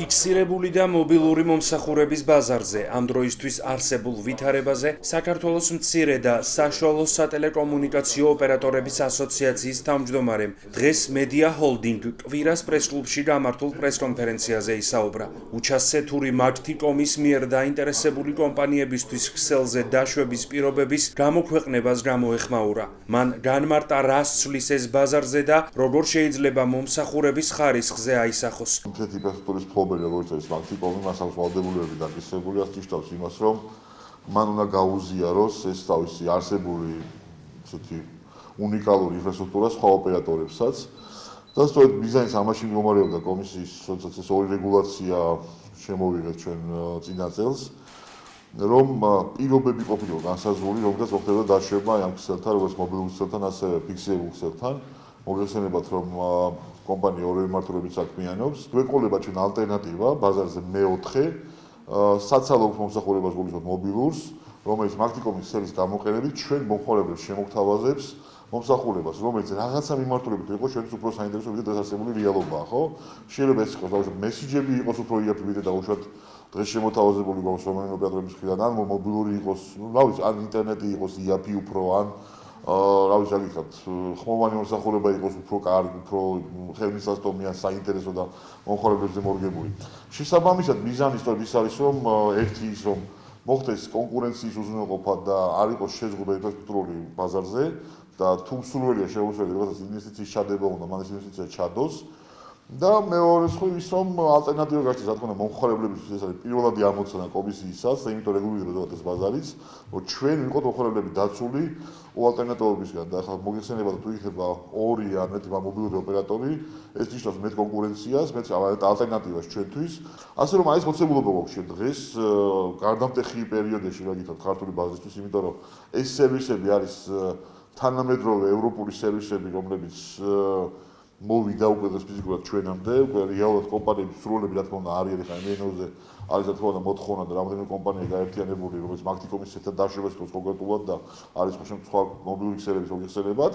ფიქსირებული და მობილური მომსახურების ბაზარზე ამ დროისთვის არსებულ ვითარებაზე საქართველოს მცირე და საშუალო სატელეკომუნიკაციო ოპერატორების ასოციაციის თავმჯდომარემ დღეს მედია ჰოლდინგ კვირას პრესკლუბში გამართულ პრესკონფერენციაზე ისაუბრა. უჩასზე თური მათთიკომის მიერ დაინტერესებული კომპანიებისთვის ქსელზე დაშვების პირობების გამოქვეყნებას გამოეხმაურა. მან განმარტა რას ცვლის ეს ბაზარზე და როგორ შეიძლება მომსახურების ხარისხზე აისახოს. ფლობელი როგორც არის მათთიკომი, მას აქვს ვალდებულებები დაკისრებული, რაც ნიშნავს იმას, რომ მან უნდა გაუზიაროს ეს თავისი არსებული ესეთი უნიკალური ინფრასტრუქტურა სხვა ოპერატორებსაც. და სწორედ ბიზნესის ამაში მდგომარეობდა კომისიის, როდესაც ეს ორი რეგულაცია შემოვიღეთ ჩვენ წინა წელს, რომ პირობები ყოფილიყო განსაზღვრული, რომელსაც მოხდებოდა დაშვება ამ ქსელთან, როგორც მობილურ ქსელთან, ასევე ფიქსირებულ ქსელთან. მოგეხსენებათ, რომ კომპანია ორივე მმართველობით საქმიანობს. გვეყოლება ჩვენ ალტერნატივა ბაზარზე მეოთხე საცალო მომსახურებას გულისხმობ მობილურს, რომელიც მათთიკომის ქსელის გამოყენებით ჩვენ მომხმარებლებს შემოგთავაზებს მომსახურებას, რომელიც რაღაცა მიმართულებით იყო ჩვენს უფრო საინტერესო ვიდრე დასასებული რეალობაა, ხო? შეიძლება ეს იყოს დაუშვათ მესიჯები იყოს უფრო იაფი ვიდრე დაუშვათ დღეს შემოთავაზებული გვაქვს რომელიმე ოპერატორების მხრიდან, ან მობილური იყოს, რა ვიცი, ან ინტერნეტი იყოს იაფი უფრო, ან რა ვიცი, აგიხართ, ხმოვანი მომსახურება იყოს უფრო კარგი, უფრო ხელმისაწვდომი ან საინტერესო და მომხმარებლებზე მორგებული. შესაბამისად, მიზანი სწორედ ის არის, რომ ერთი ის რომ მოხდეს კონკურენციის უზრუნველყოფა და არ იყოს შეზღუდვა ინფრასტრუქტურული ბაზარზე და თუ სრულიად შეუძლია რაღაცას ინვესტიციის ჩადება უნდა, მან ეს ინვესტიცია ჩადოს. და მეორე მხრივ ის რომ ალტერნატივა გაჩნდეს, რა თქმა უნდა, მომხმარებლებისთვის ეს არის პირველადი ამოცანა კომისიისას, იმიტომ რეგულირდება ეს ბაზარიც, რომ ჩვენ ვიყოთ მომხმარებლები დაცული ალტერნატივებისგან და ახლა მოგეხსენება თუ იქნება ორი ან მეტი მობილური ოპერატორი, ეს ნიშნავს მეტ კონკურენციას, მეტ ალტერნატივას ჩვენთვის. ასე რომ ეს მოცემულობა გვაქვს ჩვენ დღეს გარდამტეხი პერიოდში, რა გითხრათ, ქართული ბაზრისთვის, იმიტომ რომ ეს სერვისები არის თანამედროვე ევროპული სერვისები, რომლებიც მოვიდა უკვე დღეს ფიზიკურად ჩვენამდე, უკვე რეალურად კომპანიების სრულები რა თქმა უნდა არიან ხა MNO-ზე, არის რა თქმა უნდა მოთხოვნა და რამდენიმე კომპანია გაერთიანებული, რომელიც მათთიკომის ერთად დაშვებას თავს კონკრეტულად და არის სხვა მობილური ქსელების მოგეხსენებათ.